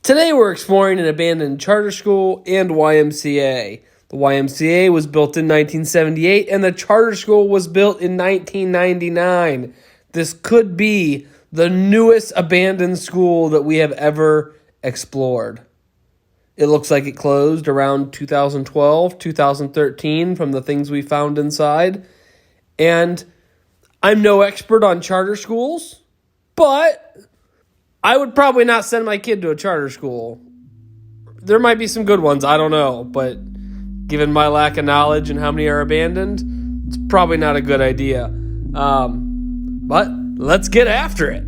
Today we're exploring an abandoned charter school and YMCA. The YMCA was built in 1978 and the charter school was built in 1999. This could be the newest abandoned school that we have ever explored. It looks like it closed around 2012, 2013 from the things we found inside. And I'm no expert on charter schools, but I would probably not send my kid to a charter school. There might be some good ones, I don't know, but given my lack of knowledge and how many are abandoned, it's probably not a good idea. But let's get after it.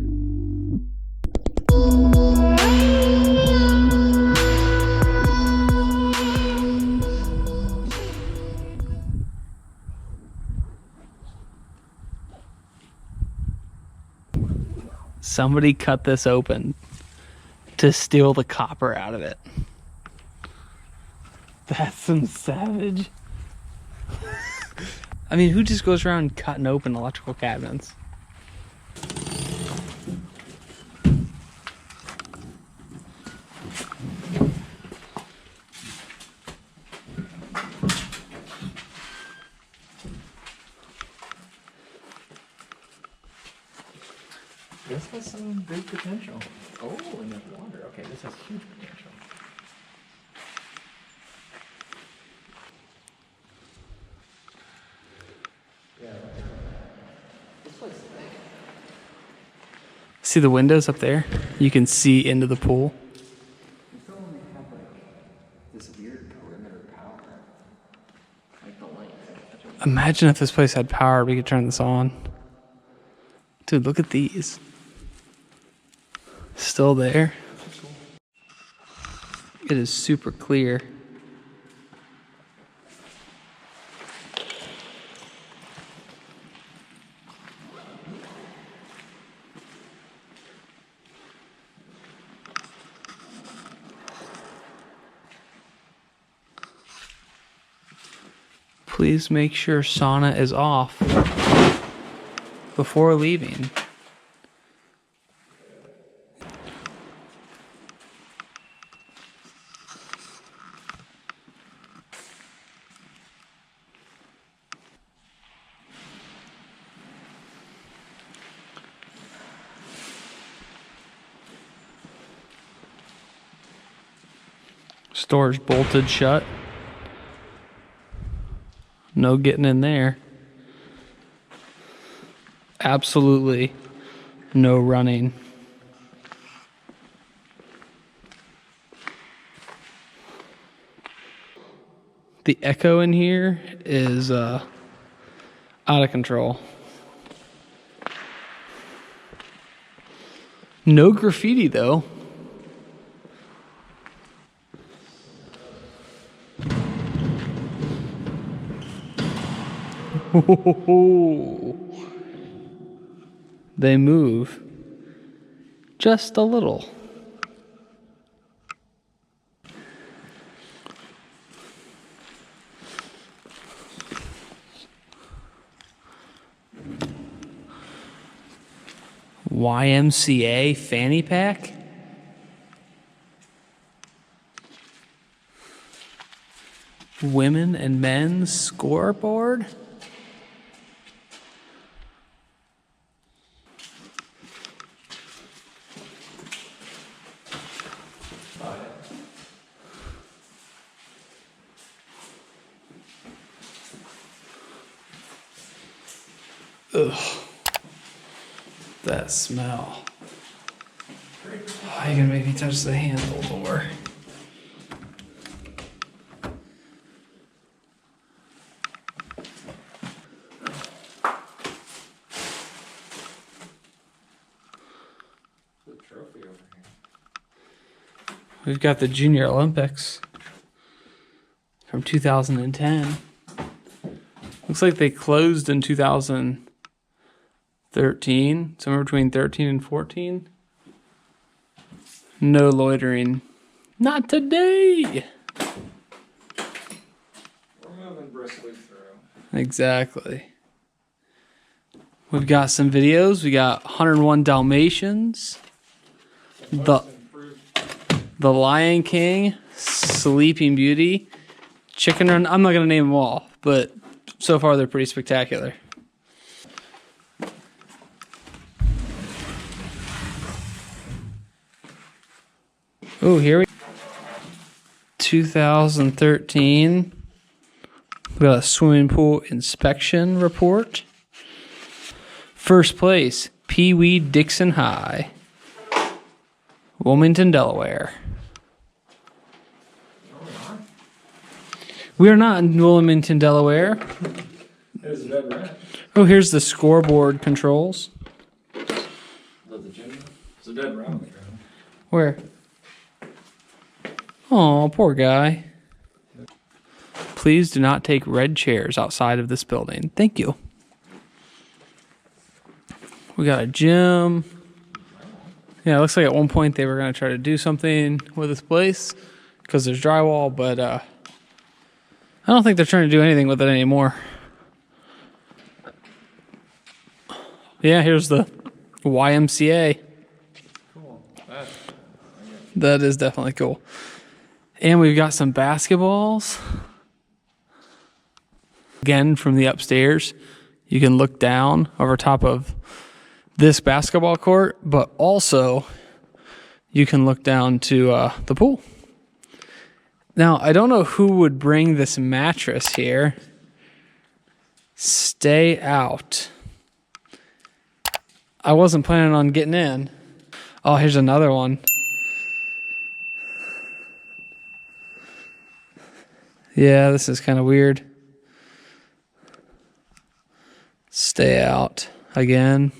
Somebody cut this open to steal the copper out of it. That's some savage. I mean, who just goes around cutting open electrical cabinets? This has some big potential. Oh, and there's water. Okay, this has huge potential. Yeah, this place is big. See the windows up there? You can see into the pool. You still only have like this weird perimeter power. Like the light. Imagine if this place had power, we could turn this on. Dude, look at these. Still there. It is super clear. Please make sure sauna is off before leaving. Storage bolted shut. No getting in there. Absolutely no running. The echo in here is out of control. No graffiti though. They move just a little. YMCA fanny pack? Women and men's scoreboard? Ugh. That smell. Oh, you're gonna make me touch the handle door. There's a trophy over here. We've got the Junior Olympics from 2010. Looks like they closed in 2013, somewhere between 13 and 14. No loitering. Not today. We're moving briskly through. Exactly. We've got some videos. We got 101 Dalmatians. The The Lion King, Sleeping Beauty, Chicken Run. I'm not going to name them all, but so far they're pretty spectacular. Oh, here we 2013. We got a swimming pool inspection report. First place, Pee Wee Dixon High, Wilmington, Delaware. We are not in Wilmington, Delaware. There's a dead rat. Oh, here's the scoreboard controls. Is that the gym? It's a dead rat on the ground. Where? Oh, poor guy. Please do not take red chairs outside of this building. Thank you. We got a gym. Yeah, it looks like at one point they were going to try to do something with this place because there's drywall, but I don't think they're trying to do anything with it anymore. Yeah, here's the YMCA. Cool. That is definitely cool. And we've got some basketballs. Again, from the upstairs, you can look down over top of this basketball court, but also you can look down to the pool. Now, I don't know who would bring this mattress here. Stay out. I wasn't planning on getting in. Oh, here's another one. Yeah, this is kind of weird. Stay out again.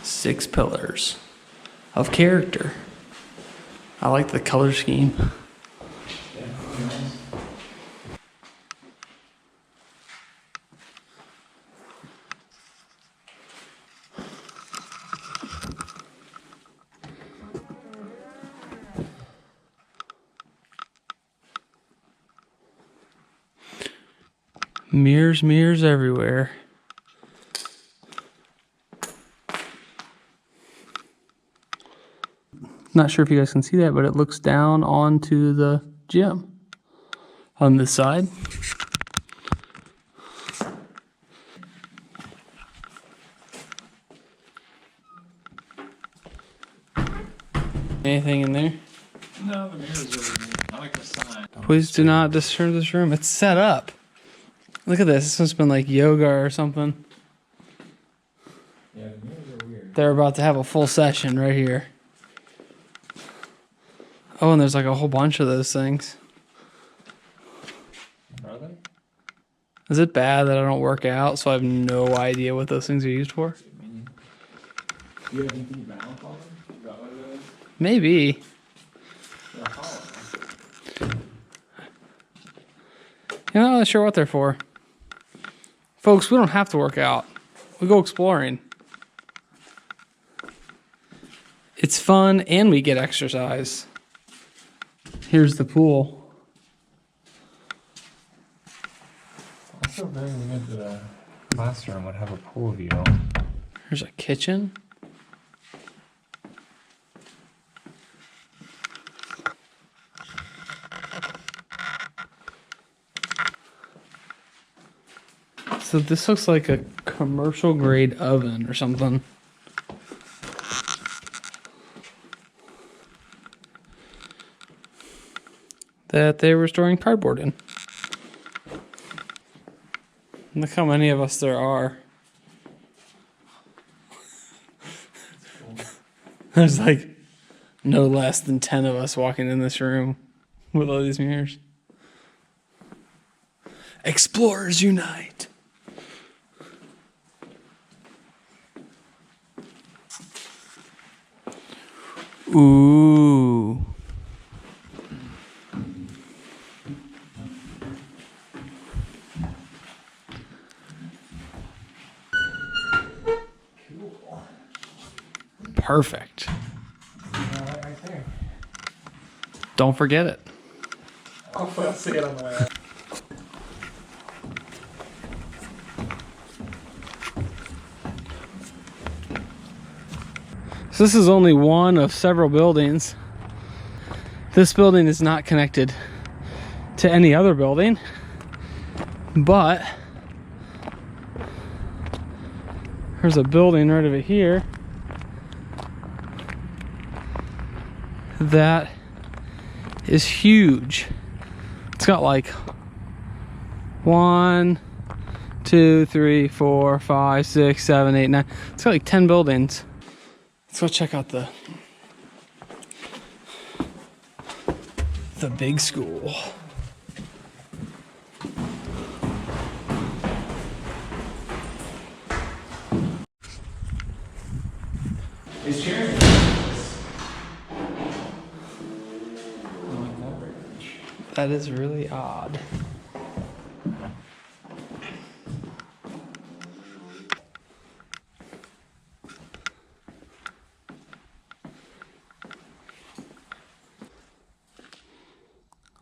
Six pillars of character. I like the color scheme. Mirrors, mirrors everywhere. Not sure if you guys can see that, but it looks down onto the gym on this side. Anything in there? No, the mirror's over here. I like the sign. Please do not disturb this room. It's set up. Look at this. This must have been like yoga or something. Yeah, the mirrors are weird. They're about to have a full session right here. Oh, and there's like a whole bunch of those things. Are they? Is it bad that I don't work out, so I have no idea what those things are used for? Do you have anything to balance on them? Is that what it is? Maybe. They're hollow. You're not really sure what they're for. Folks, we don't have to work out. We go exploring. It's fun and we get exercise. Here's the pool. I'm so very weird that a classroom would have a pool view. There's a kitchen. So this looks like a commercial grade oven or something. That they were storing cardboard in. Look how many of us there are. There's like no less than 10 of us walking in this room with all these mirrors. Explorers unite. Ooh. Perfect. Right there. Don't forget it. Hopefully I'll see it on the way out. So this is only one of several buildings. This building is not connected to any other building, but there's a building right over here that is huge. It's got like 1, 2, 3, 4, 5, 6, 7, 8, 9. It's got like 10 buildings. Let's go check out the big school. Is chairs? That is really odd.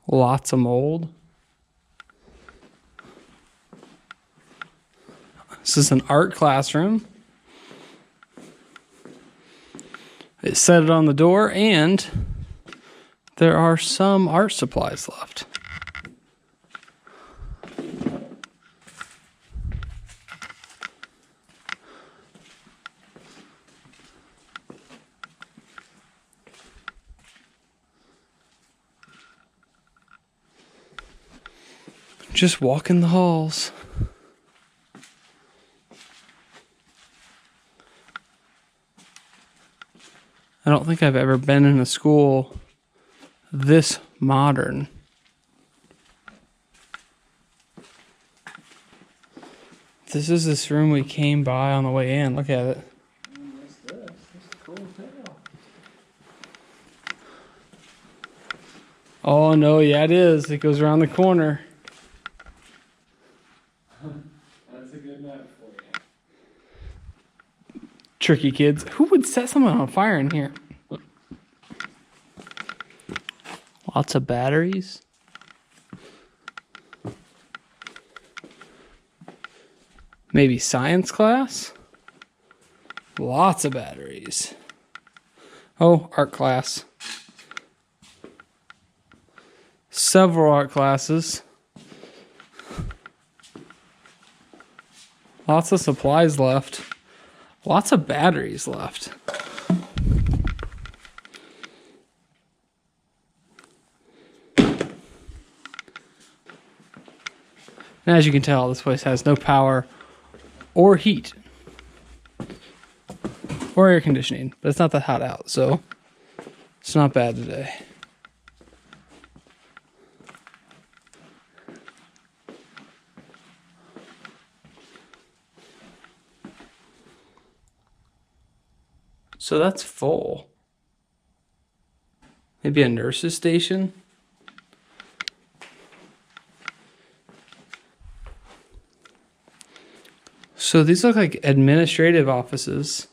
Lots of mold. This is an art classroom. It said it on the door, and there are some art supplies left. Just walking the halls. I don't think I've ever been in a school this modern. This is this room we came by on the way in. Look at it. What's this? This is cool too. Oh, no, yeah, it is. It goes around the corner. That's a good map for you. Tricky kids. Who would set someone on fire in here? Lots of batteries. Maybe science class? Lots of batteries. Oh, art class. Several art classes. Lots of supplies left. Lots of batteries left. And as you can tell, this place has no power or heat or air conditioning, but it's not that hot out, so it's not bad today. So that's full. Maybe a nurse's station? So these look like administrative offices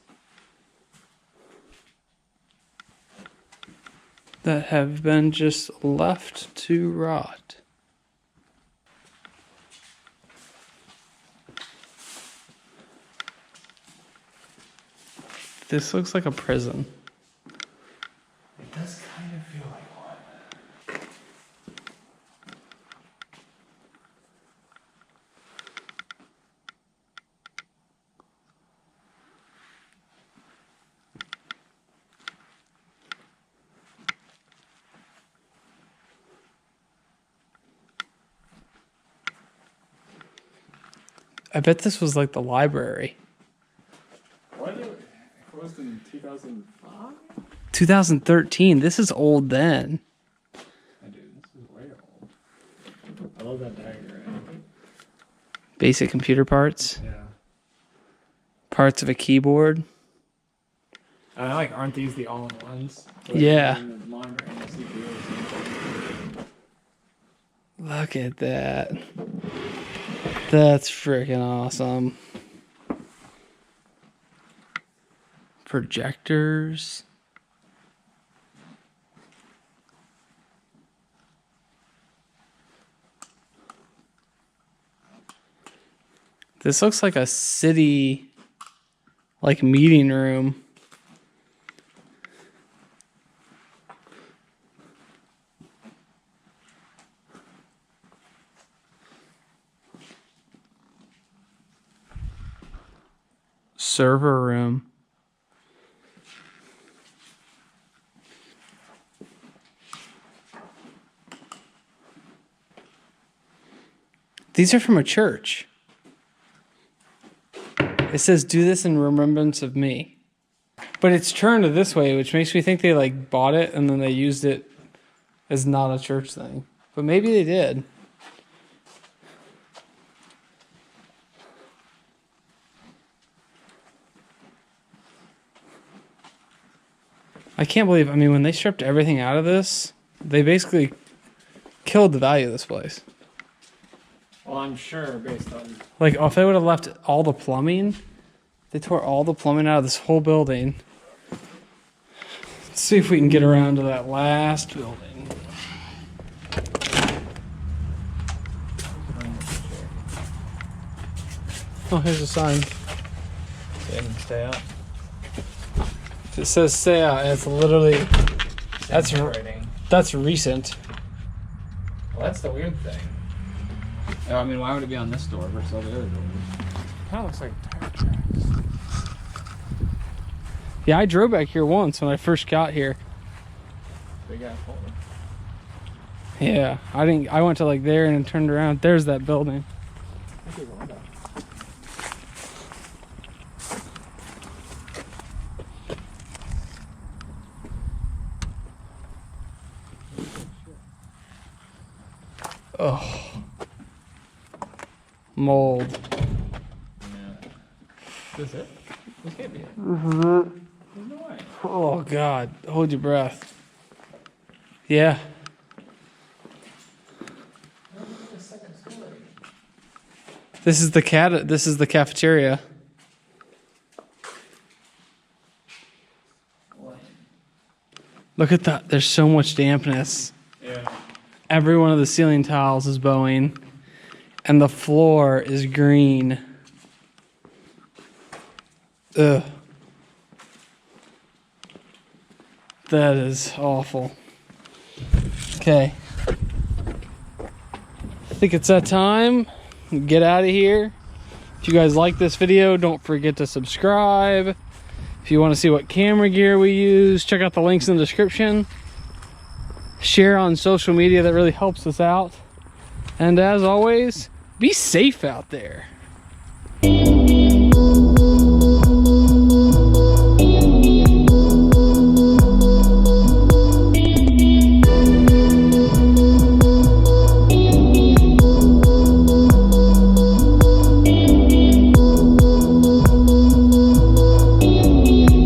that have been just left to rot. This looks like a prison. It does kind of feel like one. I bet this was like the library. What? It closed in 2005? 2013. This is old then. Dude, this is way old. I love that diagram. Basic computer parts. Yeah. Parts of a keyboard. I like, aren't these the all-in-ones? So Yeah. the monitor and the CPU. Look at that. That's freaking awesome. Projectors. This looks like a city, like, meeting room. Server room. These are from a church. It says, "Do this in remembrance of me." But it's turned this way, which makes me think they like bought it and then they used it as not a church thing. But maybe they did. I can't believe, I mean, when they stripped everything out of this, they basically killed the value of this place. Well, I'm sure based on... Like, if they would have left all the plumbing, they tore all the plumbing out of this whole building. Let's see if we can get around to that last building. Oh, here's a sign. Stay out. It says stay out, and it's literally, that's recent. Well, that's the weird thing. I mean, why would it be on this door versus all the other doors? Kind of looks like tire tracks. Yeah, I drove back here once when I first got here. Big ass hole. Yeah, I went to like there and then turned around. There's that building. There's a window. Oh. Mold. Yeah. Is this it? This can't be it. This is it. There's no way. Oh God, hold your breath. Yeah. This is the cafeteria. Look at that. There's so much dampness. Yeah. Every one of the ceiling tiles is bowing, and the floor is green. Ugh. That is awful. Okay. I think it's that time. Get out of here. If you guys like this video, don't forget to subscribe. If you want to see what camera gear we use, check out the links in the description. Share on social media, that really helps us out. And as always, be safe out there.